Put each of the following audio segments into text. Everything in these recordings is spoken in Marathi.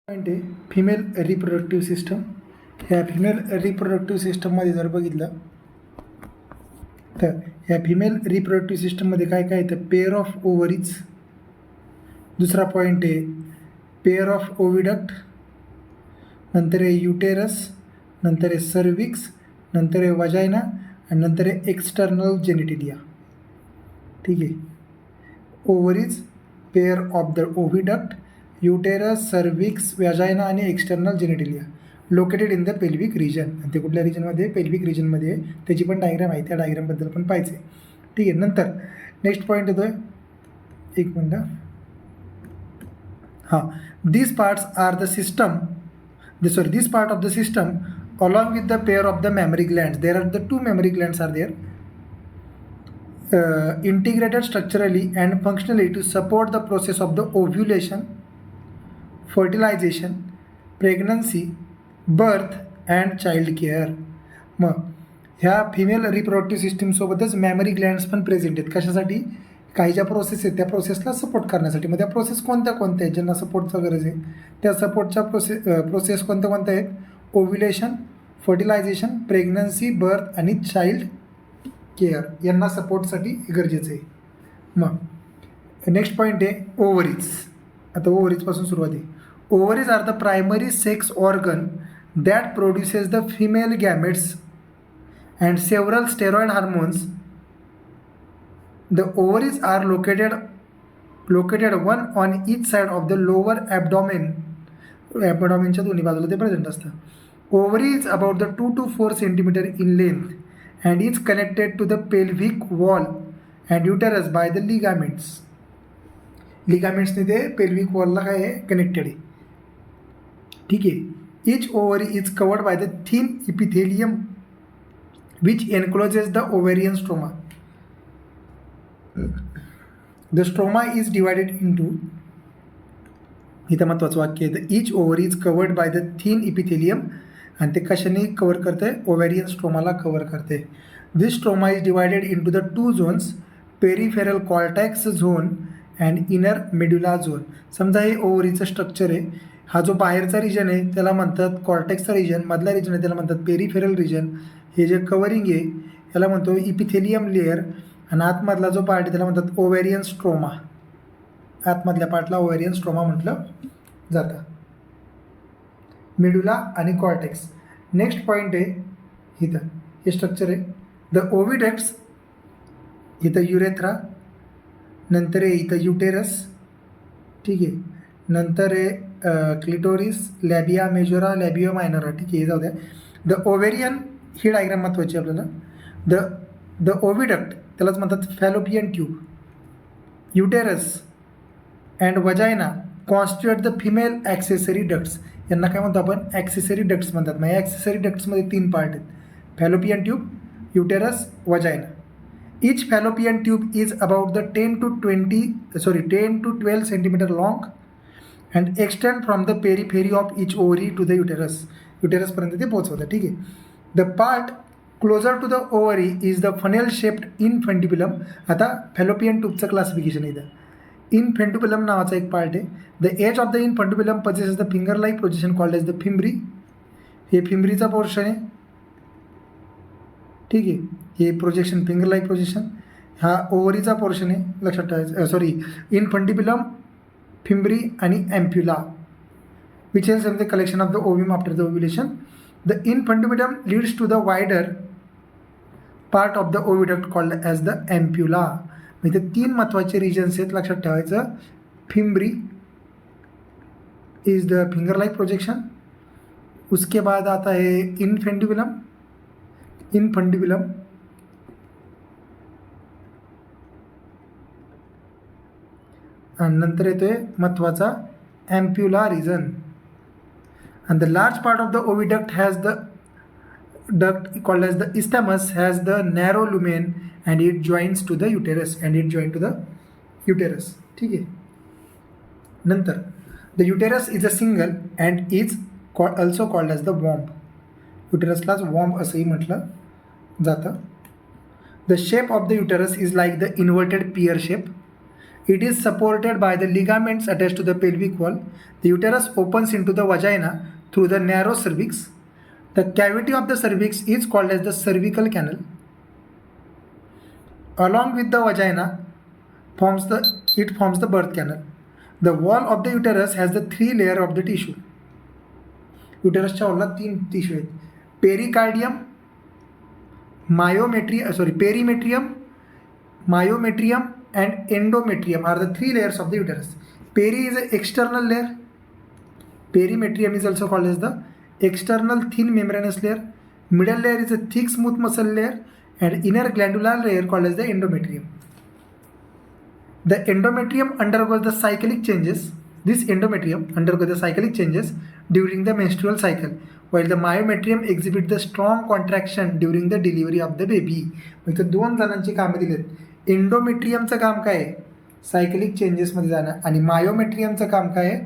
पॉईंट आहे फिमेल रिप्रोडक्टिव्ह सिस्टम. ह्या फिमेल रिप्रोडक्टिव्ह सिस्टममध्ये जर बघितलं तर ह्या फिमेल रिप्रोडक्टिव्ह सिस्टममध्ये काय काय येतं, पेअर ऑफ ओव्हरीज, दुसरा पॉईंट आहे पेअर ऑफ ओव्हिडक्ट, नंतर आहे युटेरस, नंतर आहे सर्विक्स, नंतर आहे वजायना आणि नंतर आहे एक्सटर्नल जेनिटिलिया. ठीक आहे, ovaries, pair of the oviduct, uterus, cervix, vagina आणि external genitalia located in the pelvic region. आणि ते कुठल्या रिजनमध्ये, पेल्विक रिजनमध्ये आहे. त्याची पण डायग्राम आहे, त्या डायग्रामबद्दल पण पाहिजे. ठीक आहे, नंतर नेक्स्ट पॉईंट येतो आहे, एक मिनटं. हां, this parts are the system, this part of the system along with the pair of the mammary glands. There are the two mammary glands are there, integrated structurally and functionally to support the process of the ovulation, fertilization, pregnancy, birth and child care. मग ह्या फिमेल रिप्रोडक्टिव्ह सिस्टीमसोबतच मॅमरी ग्लँड्स पण प्रेझेंट आहेत. कशासाठी, काही ज्या प्रोसेस आहेत त्या प्रोसेसला सपोर्ट करण्यासाठी. मग त्या प्रोसेस कोणत्या कोणत्या आहेत ज्यांना सपोर्टचा गरज आहे, त्या सपोर्टच्या प्रोसेस कोणत्या कोणत्या आहेत, ओव्युलेशन, फर्टिलायझेशन, प्रेग्नन्सी, बर्थ आणि चाइल्ड केअर, यांना सपोर्टसाठी गरजेचं आहे. मग नेक्स्ट पॉईंट आहे ओव्हरीज. आता ओव्हरीजपासून सुरुवात आहे. Ovaries are the primary sex organ that produces the female gametes and several steroid hormones. The ovaries are located one on each side of the lower abdomen. Abdomenच्या दोन्ही बाजूला ते प्रेझेंट असतं. Ovary is about the 2 to 4 centimeter in length and is connected to the pelvic wall and uterus by the ligaments. Ligamentsने ते pelvic wall ला काय आहे, कनेक्टेड आहे. ठीक आहे. Each ovary is covered by the thin epithelium which encloses the ovarian stroma. The stroma is divided into, इथं महत्त्वाचं वाक्य आहे, each ovary is covered by the thin epithelium, आणि ते कशाने कवर करते, ओव्हेरियन स्ट्रोमाला कवर करते. This stroma is divided into the two zones, peripheral cortex zone and inner medulla zone. समजा हे ओव्हरीचं स्ट्रक्चर आहे. हा जो बाहेरचा रिजन आहे त्याला म्हणतात कॉर्टेक्सचा रिजन, मधला रिजन आहे त्याला म्हणतात पेरिफेरल रिजन. हे जे कवरिंग आहे याला म्हणतो इपिथेलियम लेअर, आणि आतमधला जो पार्ट आहे त्याला म्हणतात ओव्हेरियन स्ट्रोमा. आतमधल्या पार्टला ओव्हेरियन स्ट्रोमा म्हटलं जातं. मेडुला आणि कॉर्टेक्स. नेक्स्ट पॉईंट आहे इथं, हे स्ट्रक्चर आहे. द ओव्हिडक्ट्स, इथं युरेथ्रा, नंतर आहे इथं युटेरस. ठीक आहे, नंतर आहे क्लिटोरिस, लॅबिया मेजोरा, लॅबिया मायनोरा. ठीक आहे, हे जाऊ द्या. द ओव्हेरियन, ही डायग्राम महत्त्वाची आपल्याला. द ओव्हिडक्ट त्यालाच म्हणतात fallopian tube. Uterus and वजायना constitute the female accessory ducts. यांना काय म्हणतो आपण, ॲक्सेसरी डक्ट्स म्हणतात. मग या ॲक्सेसरी डक्ट्समध्ये 3 पार्ट आहेत, fallopian tube, uterus, वजायना. Each fallopian tube is about the 10 to 12 centimeter long and extend from the periphery of each ovary to the uterus. युटेरसपर्यंत ते पोहोचवतं. ठीक आहे. The part closer to the ovary is the funnel shaped infundibulum. आता फॅलोपियन ट्यूबचं क्लासिफिकेशन आहे इथं. इनफंटिब्युलम नावाचा एक पार्ट आहे. The edge of the infundibulum possesses the finger like projection called as the fimbriae. हे फिम्ब्रीचा पोर्शन आहे. ठीक आहे, हे प्रोजेक्शन फिंगर लाईक प्रोजेक्शन हा ओव्हरीचा पोर्शन आहे, लक्षात ठेवायचं. इनफंटिब्युलम, फिम्ब्री आणि एम्प्युला, which helps in the collection of the ovum after the ovulation. The infundibulum leads to the wider part of the oviduct called as the ampulla. म्हणजे 3 महत्त्वाचे रिजन्स आहेत, लक्षात ठेवायचं. Fimbriae is the finger like projection. उसके बाद आता है इनफंडिबुलम, आणि नंतर येतोय महत्त्वाचा एम्प्युला region. And the large part of the oviduct has the duct called as the isthmus, has the narrow lumen and it joins to the uterus. ठीक आहे. नंतर the uterus is a single and is also called as the womb. युटेरसलाच वॉम्ब असंही म्हटलं जातं. The shape of the uterus is like the inverted pear shape It is supported by the ligaments attached to the pelvic wall. The uterus opens into the vagina through the narrow cervix. The cavity of the cervix is called as the cervical canal. Along with the vagina it forms the birth canal. The wall of the uterus has the 3 layers of the tissue. युटेरसच्या वॉलला 3 टिश्यू आहेत. Pericardium, perimetrium, myometrium and endometrium are the 3 layers of the uterus. Peri is an external layer. Perimetrium is also called as the external thin membranous layer. Middle layer is a thick smooth muscle layer and inner glandular layer called as the endometrium. The endometrium undergoes the cyclic changes. This endometrium undergoes the cyclic changes during the menstrual cycle, while the myometrium exhibits the strong contraction during the delivery of the baby. म्हणजे 2 जणांची कामं दिलीत. एंडोमेट्रियमचं काम काय आहे? सायकलिक चेंजेसमध्ये जाणं. आणि मायोमेट्रियमचं काम काय आहे?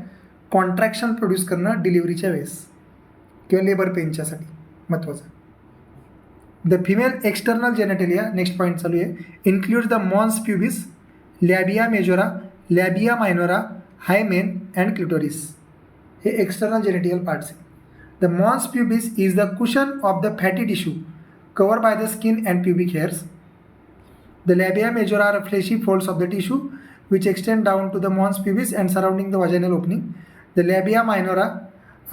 कॉन्ट्रॅक्शन प्रोड्यूस करणं डिलिव्हरीच्या वेळेस किंवा लेबर पेनच्यासाठी महत्त्वाचं. The female external genitalia, next point चालू आहे, includes the mons pubis, labia majora, labia minora, hymen and clitoris. हे एक्सटर्नल जेनेटिकल पार्ट्स आहे. The mons pubis is the cushion of the fatty tissue cover by the skin and pubic hairs. The labia majora are fleshy folds of the tissue which extend down to the mons pubis and surrounding the vaginal opening. The labia minora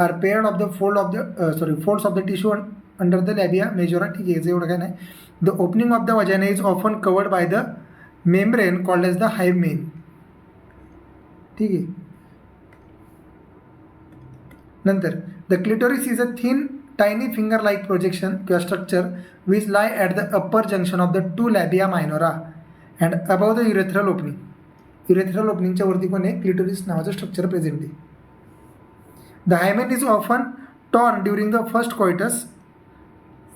are paired of the folds of the tissue under the labia majora. ठीक आहे, एवढं काय नाही. The opening of the vagina is often covered by the membrane called as the hymen. ठीक आहे. नंतर the clitoris is a thin tiny finger-like projection or structure which lie at the upper junction of the 2 labia minora and above the urethral opening. Urethral openingच्या वरती पण एक क्लिटोरिस नावाचं स्ट्रक्चर प्रेझेंट आहे. The hymen is often torn during the first coitus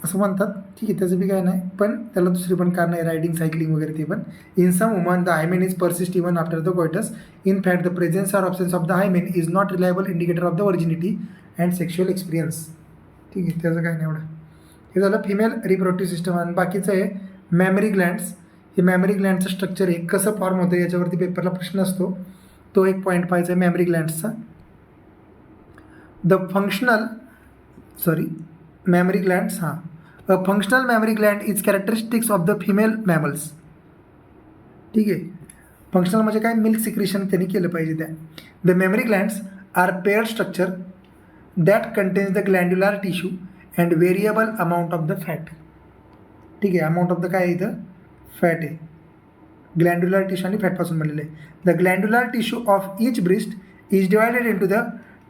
असं म्हणतात. ठीक आहे, त्याचं बी काय नाही, पण त्याला दुसरी पण कारण आहे, रायडिंग, सायकलिंग वगैरे ते पण. In some woman the hymen is persist even after the coitus. In fact the presence or absence of the hymen is not reliable indicator of the virginity and sexual experience. ठीक आहे, त्याचं काय नाही एवढं. हे झालं फिमेल रिप्रोडक्टिव्ह सिस्टम. आणि बाकीचं आहे मॅमरी ग्लँड्स. हे मॅमरी ग्लँडचं स्ट्रक्चर आहे, कसं फॉर्म होतं याच्यावरती पेपरला प्रश्न असतो, तो एक पॉईंट पाहायचा आहे मॅमरी ग्लँड्सचा. Mammary glands. A functional mammary gland is characteristics of the female mammals. ठीक आहे, फंक्शनल म्हणजे काय? मिल्क सिक्रेशन त्यांनी केलं पाहिजे त्या. The mammary glands are pair structure that contains the glandular tissue and variable amount of the fat. ठीक आहे, अमाऊंट ऑफ द काय आहे इथं? फॅट आहे. ग्लँड्युलर टिश्यू आणि फॅटपासून बनलेलं आहे. The glandular tissue of each breast is divided into the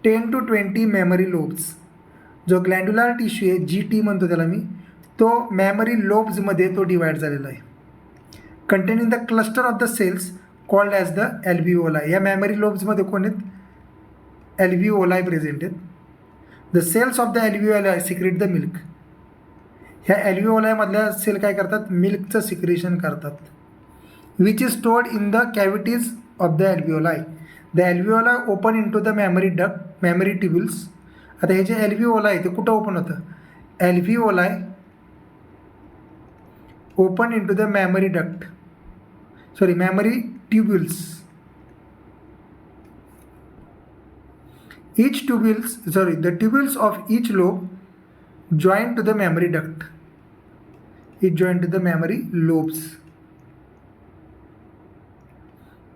10 to 20 mammary lobes. जो ग्लँड्युलर टिश्यू आहे, GT म्हणतो त्याला मी, तो मॅमरी लोब्समध्ये तो डिवाइड झालेला आहे. Containing the cluster of the cells called as the alveoli. या मॅमरी लोब्समध्ये कोण आहेत? एल्व्हिओलाय प्रेझेंट आहेत. The cells of the alveoli secrete the milk. ह्या एल्व्हिओलायमधल्या सेल काय करतात? मिल्कचं सिक्रेशन करतात. Which is stored in the cavities of the alveoli. The alveoli open into the mammary duct, mammary tubules. आता हे जे एल्व्हिओलाय आहे ते कुठं ओपन होतं? Alveoli open into the mammary duct, mammary tubules. The tubules of each lobe join to the mammary duct. It join to the mammary lobes.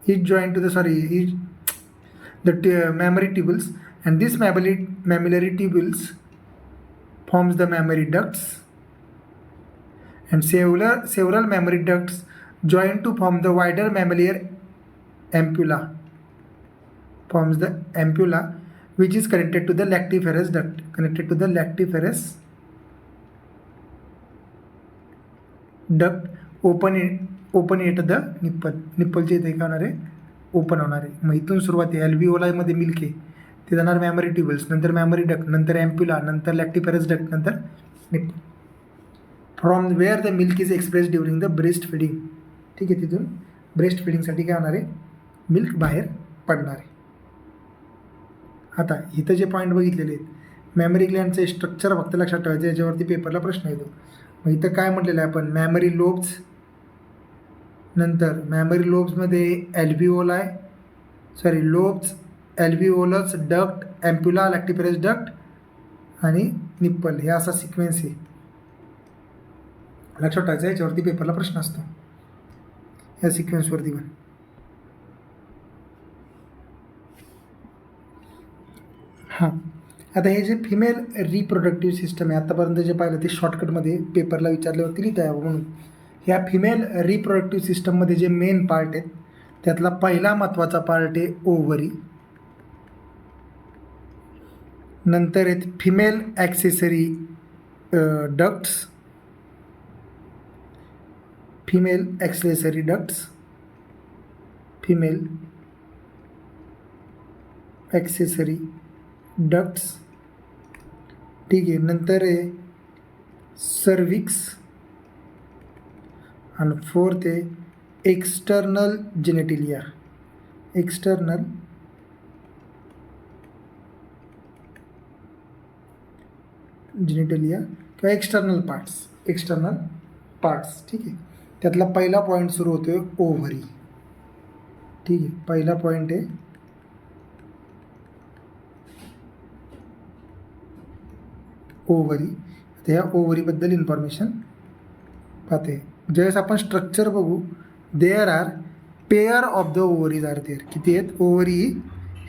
It join to the mammary tubules, and this mammillary tubules forms the mammary ducts, and several mammary ducts join to form the wider mammillary ampulla. Forms the ampulla which is connected to the lactiferous duct. open at the nipple. निप्पलच्या इथे काय होणार आहे? ओपन होणार आहे. मग इथून सुरुवात आहे. एल्व्हिओलायमध्ये मिल्क आहे, ते जाणार मॅमरी ट्युबल्स, नंतर मॅमरी डक्ट, नंतर एम्प्युला, नंतर लॅक्टिफेरस डक्ट, नंतर nipple. From where the milk is express during the breast feeding. ठीक आहे, तिथून ब्रेस्ट फिडिंगसाठी काय होणार आहे? मिल्क बाहेर पडणार आहे. आता इथं जे पॉईंट बघितलेले आहेत, मॅमरी ग्लँडचे स्ट्रक्चर फक्त लक्षात ठेवायचं, याच्यावरती पेपरला प्रश्न येतो. मग इथं काय म्हटलेलं आहे आपण? मॅमरी लोब्स, नंतर मॅमरी लोब्समध्ये लोब्स, ॲल्व्हिओलस डक्ट, ॲम्प्युला, लॅक्टिपेरस डक्ट आणि निप्पल, हे असा सिक्वेन्स आहे. लक्षात ठेवायचं, याच्यावरती पेपरला प्रश्न असतो या सिक्वेन्सवरती पण. हां, आता हे जे फिमेल रिप्रोडक्टिव्ह सिस्टम आहे, आत्तापर्यंत जे पाहिलं ते शॉर्टकटमध्ये पेपरला विचारल्यावरती लिहिता यावं म्हणून. ह्या फिमेल रिप्रोडक्टिव्ह सिस्टममध्ये जे मेन पार्ट आहेत त्यातला पहिला महत्त्वाचा पार्ट आहे ओव्हरी. नंतर आहेत female accessory ducts, female accessory ducts, female accessory ducts, ठीक आहे. नंतर आहे सर्विक्स आणि फोर्थ आहे एक्सटर्नल जेनेटिलिया, एक्सटर्नल जेनेटिलिया किंवा एक्सटर्नल पार्ट्स, ठीक आहे. त्यातला पहिला पॉईंट सुरू होतोय ओव्हरी, ठीक आहे. पहिला पॉईंट आहे ओव्हरी. तर ह्या ओव्हरीबद्दल इन्फॉर्मेशन पाहते. ज्यावेळेस आपण स्ट्रक्चर बघू, there are pair of the ovaries are there. किती आहेत ओव्हरी?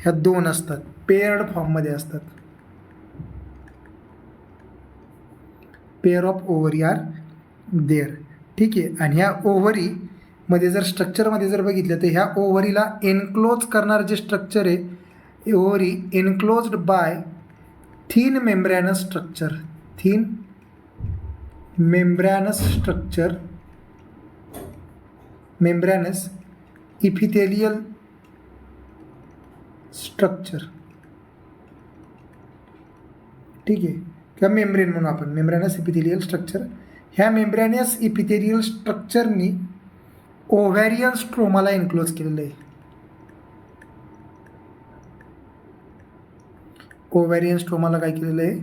ह्या 2 असतात, पेअर्ड फॉर्ममध्ये असतात. Pair of ovary are there, ठीक आहे. आणि ह्या ओव्हरीमध्ये जर स्ट्रक्चरमध्ये जर बघितलं तर ह्या ओव्हरीला एनक्लोज करणारं जे स्ट्रक्चर आहे, ovary enclosed by thin membranous structure, thin membranous structure, membranous epithelial structure, ठीक आहे. किंवा मेम्ब्रेन म्हणून आपण, मेम्ब्रॅनस इपिथेलियल स्ट्रक्चर. ह्या मेम्ब्रॅनस इपिथेलियल स्ट्रक्चरनी ओव्हॅरियन स्ट्रोमाला एनक्लोज केलेलं आहे. ओव्हॅरियन स्ट्रोमाला काय केलेलं आहे?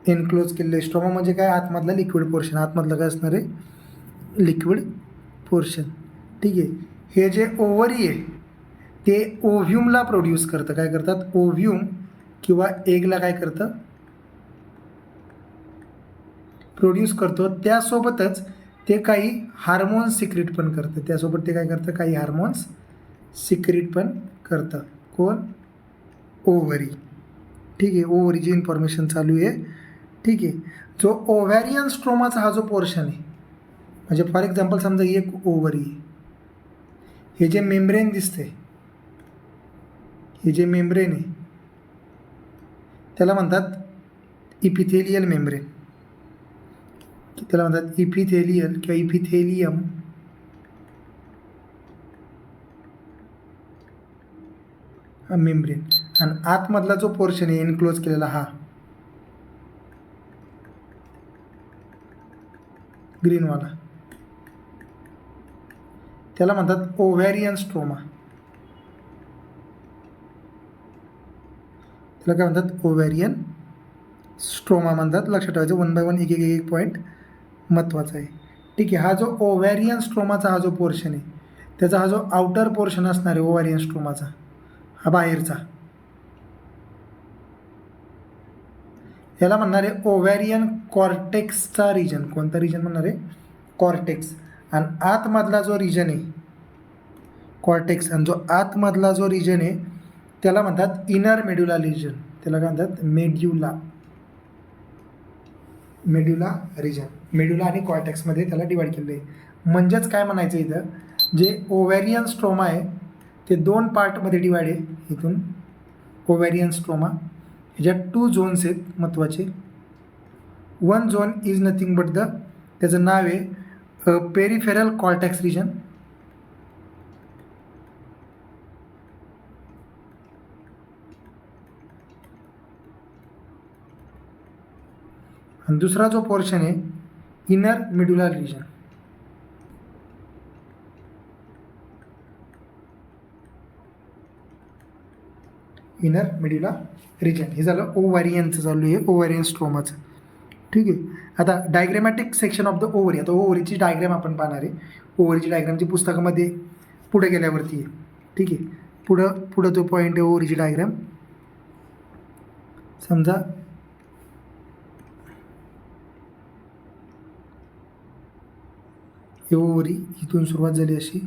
एनक्लोज केलेलं आहे. स्ट्रोमा म्हणजे काय? आतमधला लिक्विड पोर्शन. आतमधलं काय असणार आहे? लिक्विड पोर्शन, ठीक आहे. हे जे ओव्हरी आहे ते ओव्ह्यूमला प्रोड्यूस करतं. काय करतात? ओव्ह्यूम किंवा एगला काय करतं? प्रोड्यूस करतो. त्यासोबतच ते काही हार्मोन्स सिक्रेट पण करतं. त्यासोबत ते काय करतं? काही हार्मोन्स सिक्रेट पण करतं. कोण? ओव्हरी, ठीक आहे. ओव्हरीची इन्फॉर्मेशन चालू आहे, ठीक आहे. जो ओव्हॅरियन स्ट्रोमाचा हा जो पोर्शन आहे, म्हणजे फॉर एक्झाम्पल समजा ही एक ओव्हरी, हे जे मेम्ब्रेन दिसते, हे जे मेम्ब्रेन आहे त्याला म्हणतात इपिथेलियल मेम्ब्रेन. त्याला म्हणतात इपिथेलियल किंवा इपिथेलियम. मेम्ब्रेन. आणि आतमधला जो पोर्शन आहे एनक्लोज केलेला, हा ग्रीनवाला, त्याला म्हणतात ओव्हॅरियन स्ट्रोमा. त्याला काय म्हणतात? ओव्हॅरियन स्ट्रोमा म्हणतात. लक्षात ठेवायचं. 1 बाय 1 एक पॉईंट महत्त्वाचा आहे, ठीक आहे. हा जो ओव्हॅरियन स्ट्रोमाचा हा जो पोर्शन आहे, त्याचा हा जो आउटर पोर्शन असणार आहे ओव्हॅरियन स्ट्रोमाचा, हा बाहेरचा, याला म्हणणार आहे ओव्हॅरियन कॉर्टेक्सचा रिजन. कोणता रिजन म्हणणार आहे? कॉर्टेक्स. आणि आतमधला जो रिजन आहे कॉर्टेक्स, आणि जो आतमधला जो रिजन आहे त्याला म्हणतात इनर मेड्युला रिजन. त्याला काय म्हणतात? मेड्युला रिजन. मेड्युला आणि कॉर्टेक्समध्ये त्याला डिवाइड केलेलं आहे. म्हणजेच काय म्हणायचं इथं, जे ओव्हॅरियन स्ट्रोमा आहे ते 2 पार्टमध्ये डिवाइड आहे. इथून ओव्हॅरियन स्ट्रोमा, ह्याच्यात 2 झोन्स आहेत महत्त्वाचे. 1 झोन इज नथिंग बट त्याचं नाव आहे पेरिफेरल कॉर्टेक्स रिजन. आणि दुसरा जो पोर्शन आहे इनर मेड्युला रिजन. इनर मेड्युला रिजन हे झालं ओव्हॅरियनचं, चालू आहे ओव्हॅरियन स्ट्रोमाचं, ठीक आहे. आता डायग्रॅमॅटिक सेक्शन ऑफ द ओव्हरी. आता ओव्हरीची डायग्रॅम आपण पाहणार आहे. ओव्हरीची डायग्राम जी पुस्तकामध्ये पुढे गेल्यावरती आहे. ठीक आहे, पुढं जो पॉईंट आहे ओव्हरीची डायग्राम, समजा हे ओव्हरी इथून सुरुवात झाली अशी,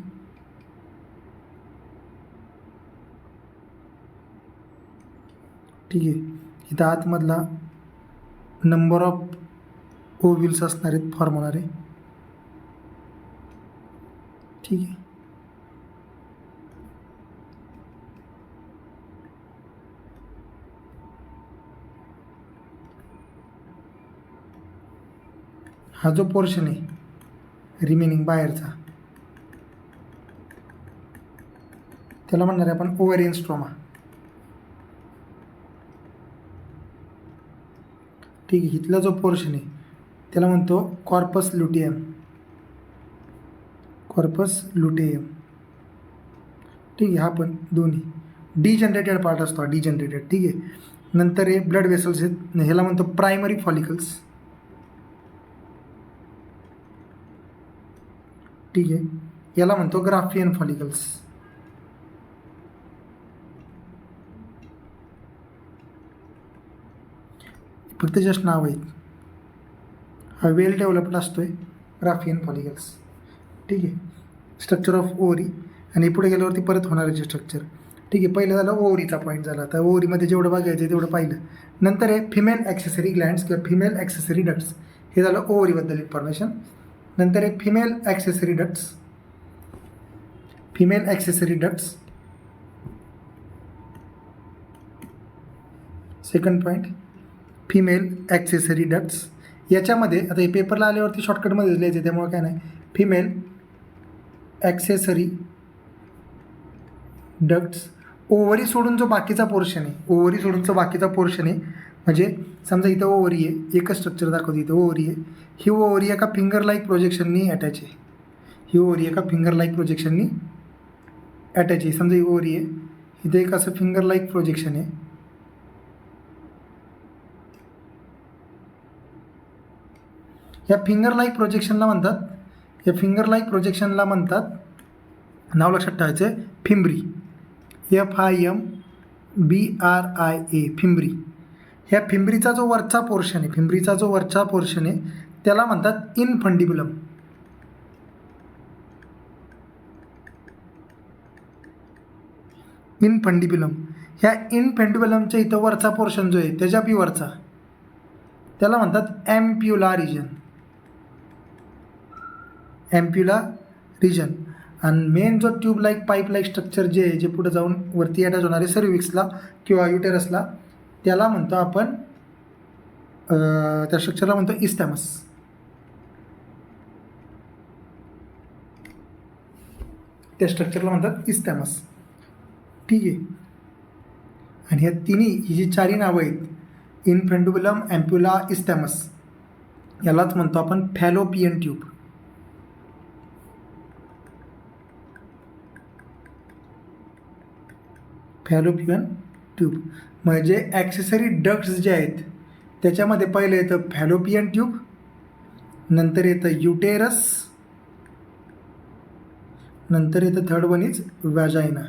ठीक आहे. इथं आतमधला नंबर ऑफ ओव्हिल्स असणार आहेत, फॉर्म होणार आहे. ठीक आहे, हा जो पोर्शन आहे रिमेनिंग बाहेरचा त्याला म्हणणार आहे आपण ओव्हॅरियन स्ट्रोमा. ठीक आहे, इथला जो पोर्शन आहे त्याला म्हणतो कॉर्पस लुटियम. Corpus luteum. ठीक आहे, हा पण दोन्ही डिजनरेटेड पार्ट असतो, डिजनरेटेड. ठीक आहे, नंतर हे ब्लड वेसल्स आहेत, ह्याला म्हणतो प्रायमरी फॉलिकल्स. ठीक आहे, याला म्हणतो ग्राफियन फॉलिकल्स. फक्त जस्ट नाव आहेत. हा वेल डेव्हलप्ड असतोय ग्राफियन फॉलिकल्स. ठीक आहे, स्ट्रक्चर ऑफ ओव्हरी. आणि पुढे गेल्यावरती परत होणारे स्ट्रक्चर. ठीक आहे, पहिलं झालं ओव्हरीचा पॉईंट झाला. तर ओव्हरीमध्ये जेवढं बघायचं तेवढं पाहिलं. नंतर आहे फिमेल ॲक्सेसरी ग्लँड्स किंवा फिमेल ॲक्सेसरी डक्ट्स. हे झालं ओव्हरीबद्दल इन्फॉर्मेशन. नंतर आहे female accessory ducts. Female accessory ducts second point, female accessory ducts. याच्यामध्ये आता हे पेपरला आल्यावरती शॉर्टकटमध्ये लिहायचं, त्यामुळे काय नाही. Female accessory ducts. ओव्हरी सोडून जो बाकीचा पोर्शन आहे, ओव्हरी सोडून जो बाकीचा पोर्शन आहे, म्हणजे समजा इथं ओव्हरी आहे, एकच स्ट्रक्चर दाखवतो, इथं ओव्हरी आहे. ही ओव्हरी एका फिंगर लाईक प्रोजेक्शननी अटॅच आहे. ही ओव्हरी एका फिंगर लाईक प्रोजेक्शननी अटॅच आहे. समजा ही ओव्हरी आहे, इथे एक असं फिंगर लाईक प्रोजेक्शन आहे. या फिंगर लाईक प्रोजेक्शनला म्हणतात, या फिंगर लाईक प्रोजेक्शनला म्हणतात, नाव लक्षात ठेवायचं आहे, फिम्ब्री. FIMBRIA, fimbriae. ह्या फिम्ब्रीचा जो वरचा पोर्शन आहे, फिम्ब्रीचा जो वरचा पोर्शन आहे त्याला म्हणतात इनफंडिब्युलम. इनफंडिब्युलम. ह्या इनफंडिब्युलमच्या इथं वरचा पोर्शन जो आहे त्याच्या बी वरचा त्याला म्हणतात ॲम्प्युला रिजन. ॲम्प्युला रिजन. आणि मेन जो tube like pipe like structure जे आहे, जे पुढे जाऊन वरती अटॅच होणारे सर्विक्सला किंवा युटेरसला, त्याला म्हणतो आपण, त्या स्ट्रक्चरला म्हणतो इस्टॅमस. त्या स्ट्रक्चरला म्हणतात इस्टॅमस. ठीक आहे, आणि ह्या तिन्ही ही जी चारी नावं आहेत, इनफंडिब्युलम, ॲम्प्युला, इस्टॅमस, यालाच म्हणतो आपण फॅलोपियन ट्यूब. Fallopian tube. म्हणजे ॲक्सेसरी डक्ट्स जे आहेत त्याच्यामध्ये पहिलं येतं फॅलोपियन ट्यूब, नंतर येतं युटेरस, नंतर येतं थर्ड वन इज वॅजायना.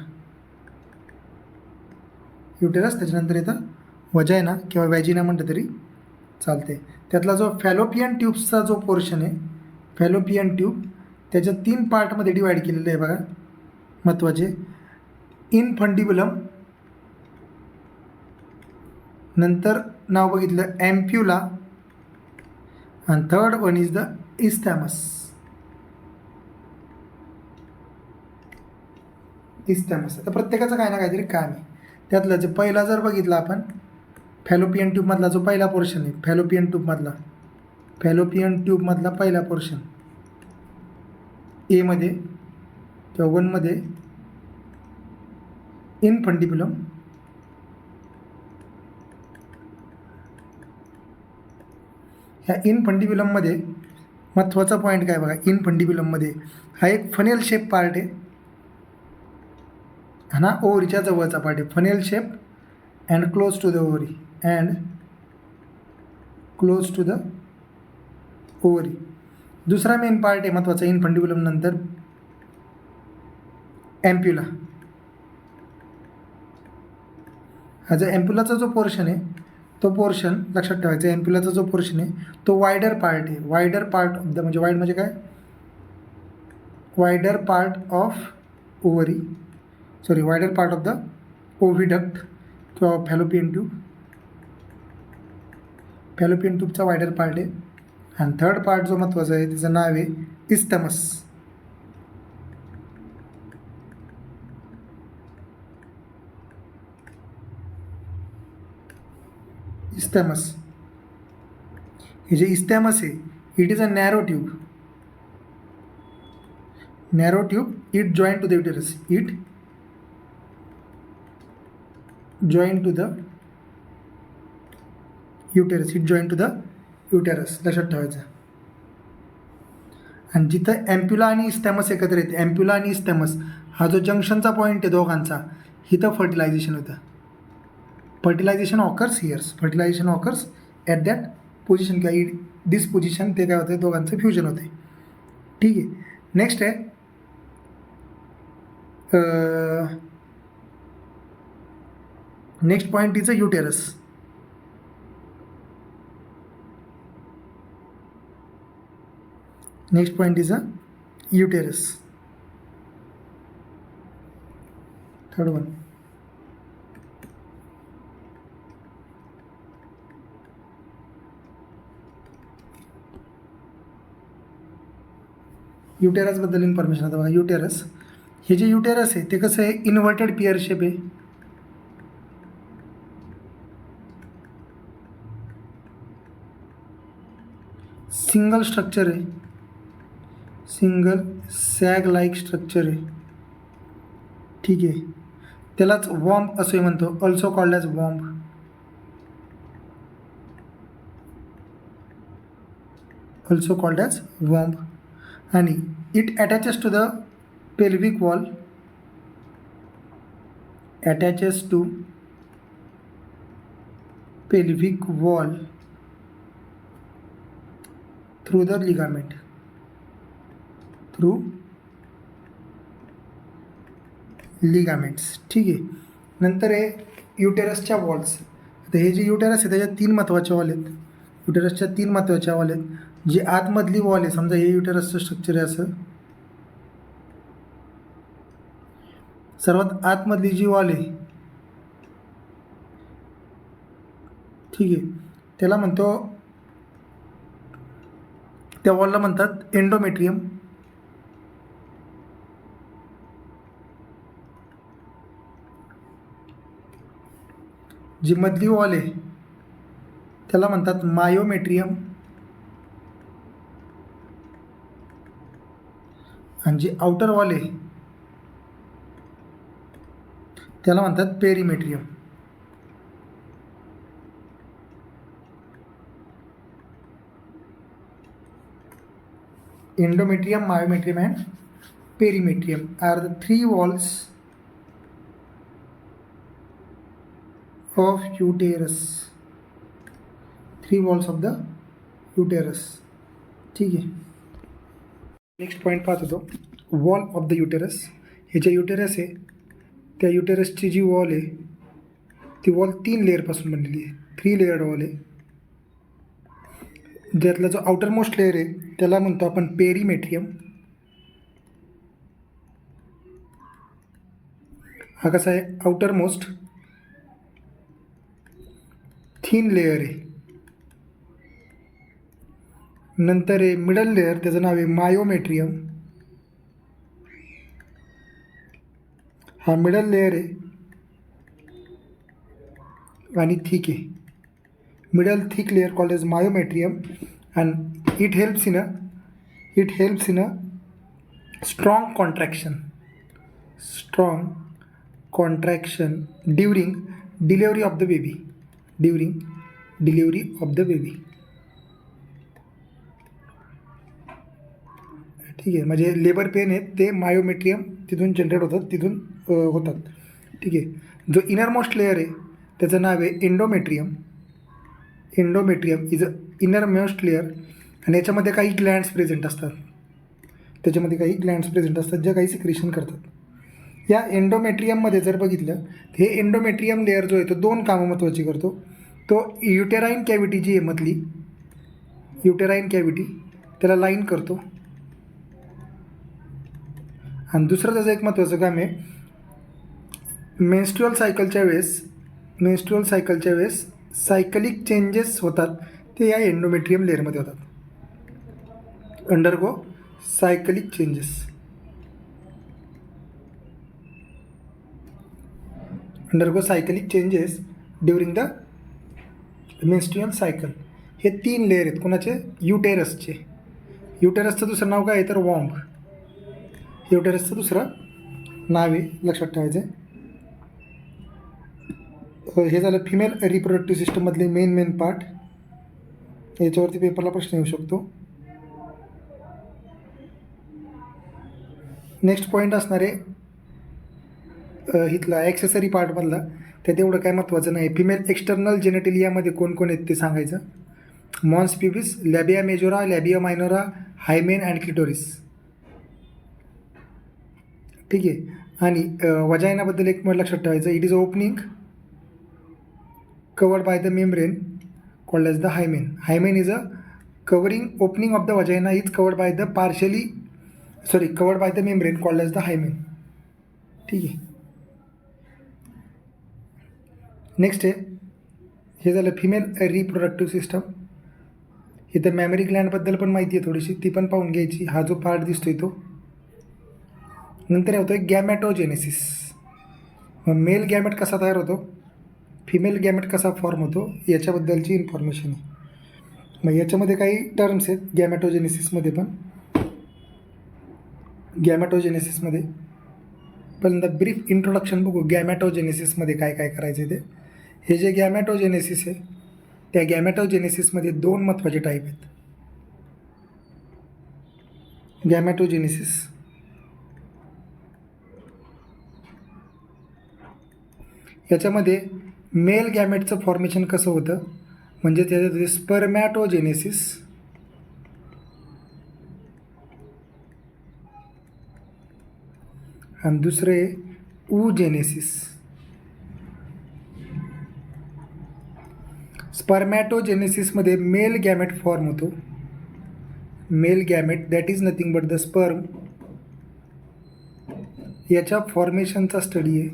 युटेरस, त्याच्यानंतर येतं वजायना किंवा वॅजिना म्हटलं तरी चालते. त्यातला जो फॅलोपियन ट्यूब्सचा जो पोर्शन आहे, फॅलोपियन ट्यूब, त्याच्या 3 पार्टमध्ये डिवाईड केलेलं आहे बघा, महत्त्वाचे. इनफंडिब्युलम, नंतर नाव बघितलं ॲम्प्युला, आणि थर्ड वन इज द इस्टॅमस. इस्टॅमस. आता प्रत्येकाचं काय ना काहीतरी काम आहे. त्यातलं जे पहिला जर बघितलं आपण, फॅलोपियन ट्यूबमधला जो पहिला पोर्शन आहे, फॅलोपियन ट्यूबमधला पहिला पोर्शन एमध्ये किंवा 1मध्ये इनफंडिब्युलम, ह्या इनफंडिब्युलममध्ये महत्त्वाचा पॉईंट काय बघा, इनफंडिब्युलममध्ये हा एक फनेल शेप पार्ट आहे, हा ना ओव्हरीच्या जवळचा पार्ट आहे. Funnel shape and close to the ovary, and close to the ovary. दुसरा मेन पार्ट आहे महत्त्वाचा इन्फंटिब्युलम नंतर ॲम्प्युला. हा जो ॲम्प्युलाचा जो पोर्शन आहे तो पोर्शन लक्षात ठेवायचा. ॲम्प्युलाचा जो पोर्शन आहे तो वायडर पार्ट आहे. वायडर पार्ट ऑफ द म्हणजे वाईड म्हणजे काय, wider part of ovary wider part of the oviduct किंवा फॅलोपियन ट्यूब. फॅलोपियन ट्यूबचा वायडर पार्ट आहे. आणि थर्ड पार्ट जो महत्त्वाचा आहे त्याचं नाव आहे इस्थमस. इस्थमस हे जे इस्थमस आहे it is a narrow tube. Narrow tube it join to the uterus. It join to the uterus. It join to the uterus लक्षात ठेवायचं. आणि जिथं ॲम्प्युला आणि इस्थॅमस एकत्र येते, ॲम्प्युला आणि इस्थॅमस हा जो जंक्शनचा पॉईंट आहे दोघांचा, इथं फर्टिलायझेशन होतं. Fertilisation occurs here's. Fertilisation occurs at that position किंवा दिस पोझिशन. ते काय होते, दोघांचं फ्युजन होते. ठीक आहे. नेक्स्ट आहे next point is a uterus. Next point is a uterus. Third one. युटेरसबद्दल इन्फॉर्मेशन. आता बघा युटेरस हे जे युटेरस आहे ते कसं आहे, इन्व्हर्टेड पिअर शेप आहे. सिंगल स्ट्रक्चर आहे. सिंगल सॅग लाईक स्ट्रक्चर आहे. ठीक आहे. त्यालाच वॉम्ब असंही म्हणतो, also called as womb. Also called as womb. आणि it attaches to the pelvic wall. Attaches to pelvic wall through the ligament. Through ligaments. ठीक आहे. नंतर आहे युटेरसच्या वॉल्स. आता हे जे युटेरस आहे त्याच्यात 3 महत्त्वाचे वॉल आहेत. युटेरसच्या 3 महत्त्वाच्या वॉल आहेत. जी आतमधली वॉल आहे, समजा हे युटेरसचं स्ट्रक्चर आहे असं, सर्वात आतमधली जी वॉल आहे, ठीक आहे, त्याला म्हणतो, त्या वॉलला म्हणतात एंडोमेट्रियम. जी मधली वॉल आहे त्याला म्हणतात मायोमेट्रियम. आणि जी आउटर वॉल आहे त्याला म्हणतात perimetrium. Endometrium, myometrium and perimetrium are the 3 walls of uterus. 3 walls of the uterus. ठीक आहे. नेक्स्ट पॉईंट पाहत होतो, वॉल ऑफ द युटेरस. हे जे युटेरस आहे त्या युटेरसची जी वॉल आहे ती वॉल 3 लेअरपासून बनलेली आहे. 3 लेअर्ड वॉल आहे. ज्यातला जो आउटर मोस्ट लेअर आहे त्याला म्हणतो आपण पेरीमेट्रियम. हा कसा आहे, आउटर मोस्ट थिन लेअर आहे. नंतर आहे मिडल लेअर, त्याचं नाव आहे मायोमेट्रियम. हा मिडल लेअर आहे आणि थिक आहे. Middle thick layer called as myometrium. and it helps in a strong contraction during delivery of the baby. ठीक आहे. म्हणजे लेबर पेन आहेत ते मायोमेट्रियम तिथून जनरेट होतात, तिथून होतात. ठीक आहे. जो इनरमोस्ट लेअर आहे त्याचं नाव आहे endometrium. Endometrium is a innermost layer आणि याच्यामध्ये काही ग्लँड्स प्रेझेंट असतात, त्याच्यामध्ये काही ग्लँड्स प्रेझेंट असतात ज्या काही सिक्रेशन करतात. या एंडोमेट्रियममध्ये जर बघितलं हे एंडोमेट्रियम लेअर जो आहे तो दोन कामं महत्त्वाची करतो. तो युटेराईन कॅव्हिटी जी आहे मधली युटेराईन कॅव्हिटी त्याला लाईन करतो. आणि दुसरं त्याचं एक महत्त्वाचं काम आहे, मेन्स्ट्रुअल सायकलच्या वेळेस सायकलिक चेंजेस होतात ते या एंडोमेट्रियम लेअरमध्ये होतात. Undergo cyclic changes during the menstrual cycle. हे 3 लेअर आहेत कोणाचे? युटेरसचे. युटेरसचं दुसरं नाव काय आहे तर वॉम्ब. युटेरसचं दुसरं नाव आहे, लक्षात ठेवायचं आहे. हे झालं फिमेल रिप्रोडक्टिव्ह सिस्टममधले मेन पार्ट. याच्यावरती पेपरला प्रश्न येऊ शकतो. नेक्स्ट पॉईंट असणार आहे इथला ॲक्सेसरी पार्टमधला, त्यात एवढं काय महत्त्वाचं नाही. फिमेल एक्सटर्नल जेनेटिलियामध्ये कोण कोण आहेत ते सांगायचं. Mons pubis, labia majora, labia minora, hymen and clitoris. ठीक आहे. आणि वजायनाबद्दल एक मला लक्षात ठेवायचं, it is opening covered by the membrane called as the hymen. Hymen is a opening of the vagina is covered by the membrane called as the hymen. ठीक आहे. नेक्स्ट आहे हे झालं फिमेल रिप्रोडक्टिव्ह सिस्टम. इथं मॅमरी ग्लँडबद्दल पण माहिती आहे थोडीशी, ती पण पाहून घ्यायची. हा जो पार्ट दिसतोय तो. नंतर होतो आहे गॅमॅटोजेनेसिस. मग मेल गॅमेट कसा तयार होतो, फिमेल गॅमेट कसा फॉर्म होतो याच्याबद्दलची इन्फॉर्मेशन आहे. मग याच्यामध्ये काही टर्म्स आहेत गॅमॅटोजेनेसिसमध्ये पण. गॅमॅटोजेनेसिसमध्ये पहिल्यांदा ब्रीफ इंट्रोडक्शन बघू गॅमॅटोजेनेसिसमध्ये काय काय करायचं ते. हे जे गॅमॅटोजेनेसिस आहे त्या गॅमॅटोजेनेसिसमध्ये 2 महत्त्वाचे टाईप आहेत. गॅमॅटोजेनेसिस याच्यामध्ये मेल गॅमेटचं फॉर्मेशन कसं होतं म्हणजे त्याच्यात स्पर्मॅटोजेनेसिस आणि दुसरे ऊजेनेसिस. स्पर्मॅटोजेनेसिसमध्ये मेल गॅमेट फॉर्म होतो. Male gamete that is nothing but the sperm. याच्या फॉर्मेशनचा स्टडी आहे.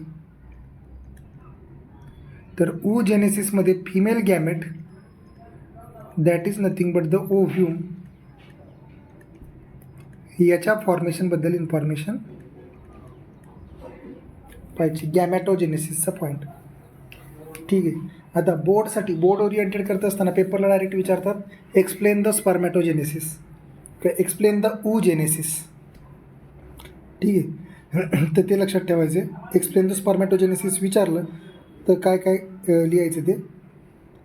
तर ऊजेनेसिसमध्ये female gamete that is nothing but the ovum. याच्या फॉर्मेशनबद्दल इन्फॉर्मेशन पाहिजे. गॅमॅटोजेनेसिसचा पॉईंट. ठीक आहे. आता बोर्ड ओरिएंटेड करत असताना पेपरला डायरेक्ट विचारतात एक्सप्लेन द स्पर्मॅटोजेनेसिस किंवा एक्सप्लेन द ऊजेनेसिस. ठीक आहे. तर ते लक्षात ठेवायचे. एक्सप्लेन द स्पर्मॅटोजेनेसिस विचारलं तर काय काय लिहायचं ते.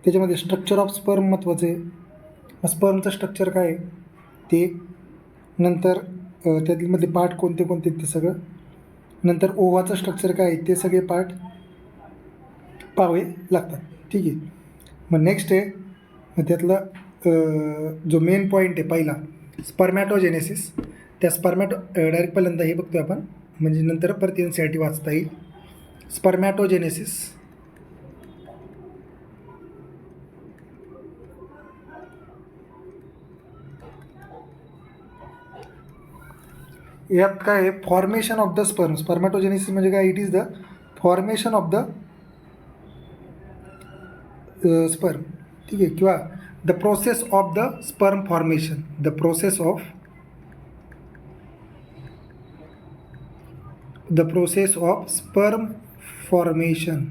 त्याच्यामध्ये स्ट्रक्चर ऑफ स्पर्म महत्त्वाचं आहे. स्पर्मचं स्ट्रक्चर काय आहे ते. नंतर त्यातमध्ये पार्ट कोणते कोणते ते सगळं. नंतर ओव्हाचं स्ट्रक्चर काय आहे ते सगळे पार्ट पाहावे लागतात. ठीक आहे. मग नेक्स्ट आहे मग त्यातला जो मेन पॉईंट आहे पहिला स्पर्मॅटोजेनेसिस. त्या डायरेक्ट पहिल्यांदा हे बघतो आपण म्हणजे नंतर परत एन सी आर टी वाचता येईल. स्पर्मॅटोजेनेसिस यात काय आहे formation of the sperm. Spermatogenesis म्हणजे काय, it is the formation of the sperm. ठीक आहे. किंवा the process of the sperm formation. The process of sperm formation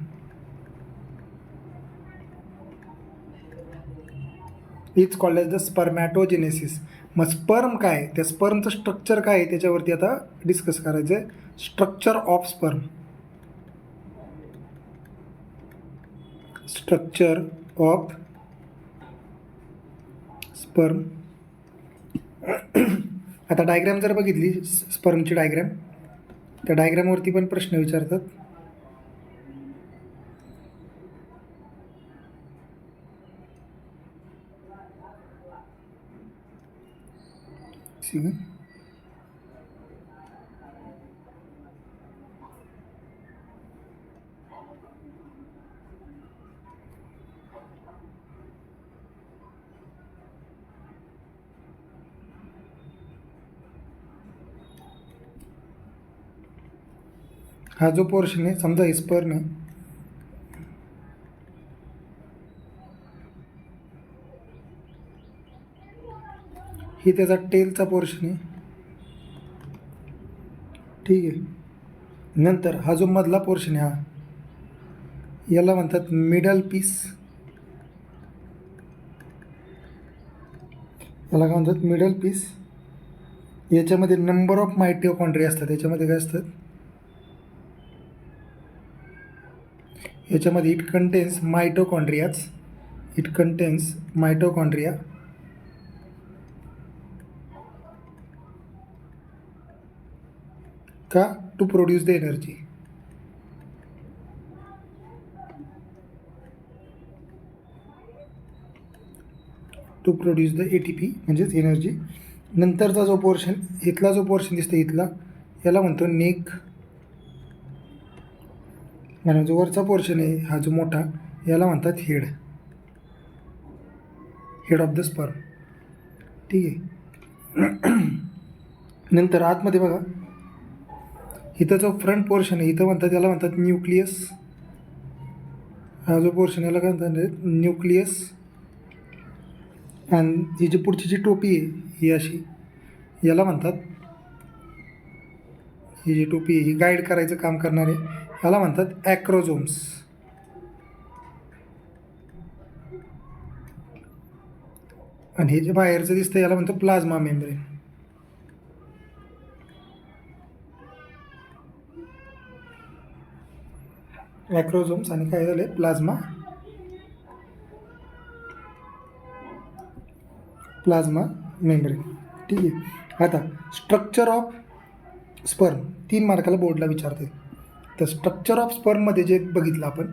is called as the spermatogenesis. मग स्पर्म काय, त्या स्पर्मचं स्ट्रक्चर काय आहे त्याच्यावरती आता डिस्कस करायचं आहे. Structure of sperm. आता डायग्रॅम जर बघितली स्पर्मची डायग्रॅम, त्या डायग्रॅमवरती पण प्रश्न विचारतात. ठीक. हा जो पोर्शन आहे समजा हे स्पर्म आहे, ही त्याचा टेलचा पोर्शन आहे. ठीक आहे. नंतर हा जो मधला पोर्शन आहे हा, याला म्हणतात मिडल पीस. याला काय म्हणतात मिडल पीस. याच्यामध्ये नंबर ऑफ मायटोकॉन्ड्रिया असतात. याच्यामध्ये काय असतात, याच्यामध्ये it contains mitochondrias. It contains mitochondria का to produce the energy. To produce the ATP म्हणजेच एनर्जी. नंतरचा जो पोर्शन, इथला जो पोर्शन दिसतो इथला, याला म्हणतो नेक. आणि जो वरचा पोर्शन आहे हा जो मोठा, याला म्हणतात head. Head of the sperm. ठीक आहे. नंतर आतमध्ये बघा, इथं जो फ्रंट पोर्शन आहे इथं म्हणतात, याला म्हणतात न्यूक्लियस. हा जो पोर्शन याला काय म्हणतात न्यूक्लियस. आणि ही जी पुढची जी टोपी आहे ही अशी, याला म्हणतात, ही जी टोपी आहे ही गाईड करायचं काम करणारे, याला म्हणतात ॲक्रोझोम्स. आणि हे जे बाहेरचं दिसतं याला म्हणतो प्लाझ्मा मेम्ब्रेन. ॲक्रोझोम्स आणि काय झालं प्लाझ्मा मेम्ब्रेन. ठीक आहे. आता स्ट्रक्चर ऑफ स्पर्म 3 मार्काला बोर्डला विचारते. तर स्ट्रक्चर ऑफ स्पर्ममध्ये जे बघितलं आपण,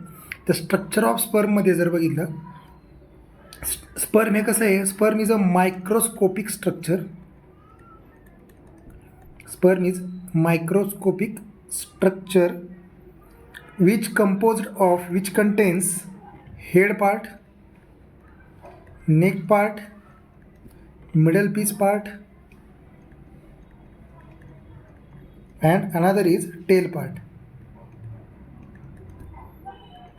तर स्ट्रक्चर ऑफ स्पर्ममध्ये जर बघितलं, स्पर्म हे कसं आहे, sperm is a microscopic structure. Sperm is microscopic structure which contains head part, neck part, middle piece part, and another is tail part.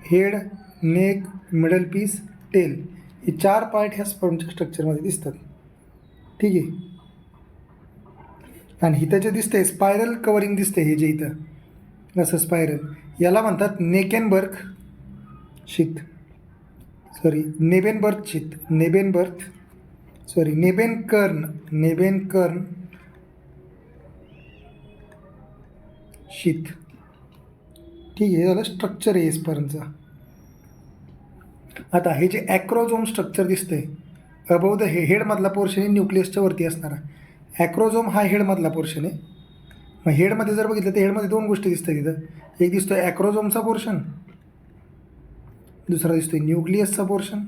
Head, neck, middle piece, tail हे 4 पार्ट ह्या स्पर्मच्या स्ट्रक्चरमध्ये दिसतात. ठीक आहे. आणि इथं जे दिसतंय स्पायरल कवरिंग दिसते, हे जे इथं असं स्पायरल, याला म्हणतात नेकेनबर्ग शीथ. नेबेनकर्न शीथ. ठीक आहे. हे झालं स्ट्रक्चर आहे स्पर्मचं. आता हे जे ॲक्रोझोम स्ट्रक्चर दिसतंय अबव द हेडमधला पोर्शन आहे, न्यूक्लियसच्या वरती असणारा. ॲक्रोझोम हा हेडमधला पोर्शन आहे. मग हेडमध्ये जर बघितलं तर हेडमध्ये 2 गोष्टी दिसतात तिथं. एक दिसतोय ॲक्रोझोमचा पोर्शन, दुसरा दिसतोय न्यूक्लियसचा पोर्शन.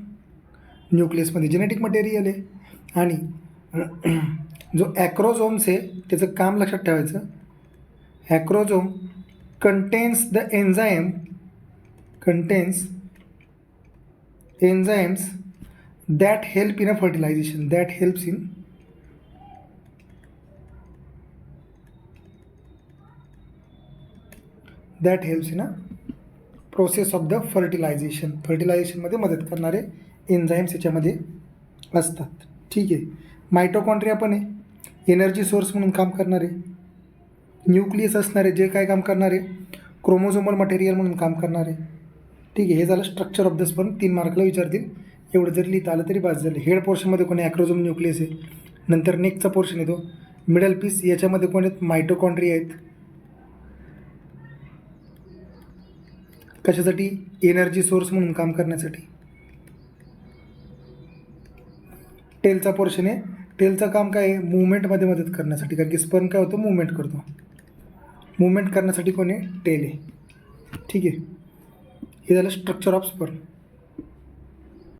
न्यूक्लियसमध्ये जेनेटिक मटेरियल आहे. आणि जो ॲक्रोझोम्स आहे त्याचं काम लक्षात ठेवायचं. Acrosome contains the enzymes that help in a fertilization, that helps in a process of the fertilization. फर्टिलायझेशनमध्ये मदत करणारे एन्झाईम्स याच्यामध्ये असतात. ठीक आहे. मायटोकॉन्ड्रिया पण आहे, एनर्जी सोर्स म्हणून काम करणारे. न्यूक्लियस असणारे जे काय काम करणारे, क्रोमोझोमल मटेरियल म्हणून काम करणारे. ठीक आहे. हे झालं स्ट्रक्चर ऑफ द स्पर्म. 3 मार्कला विचारतील. एवढं जरी लिहिता आलं तरी बास झालं. हेड पोर्शनमध्ये कोणी ॲक्रोझोम न्यूक्लियस आहे. नंतर नेकचा पोर्शन येतो, मिडल पीस, याच्यामध्ये कोण आहेत मायटोकॉन्ड्रिया आहेत. कशासाठी, एनर्जी सोर्स म्हणून काम करण्यासाठी. टेलचा पोर्शन आहे, टेलचं काम काय आहे, मूवमेंटमध्ये मदत करण्यासाठी. कारण की स्पर्म काय होतं, मूवमेंट करतो. मूवमेंट करण्यासाठी कोण आहे, टेल आहे. ठीक आहे. हे झालं स्ट्रक्चर ऑफ स्पर्म.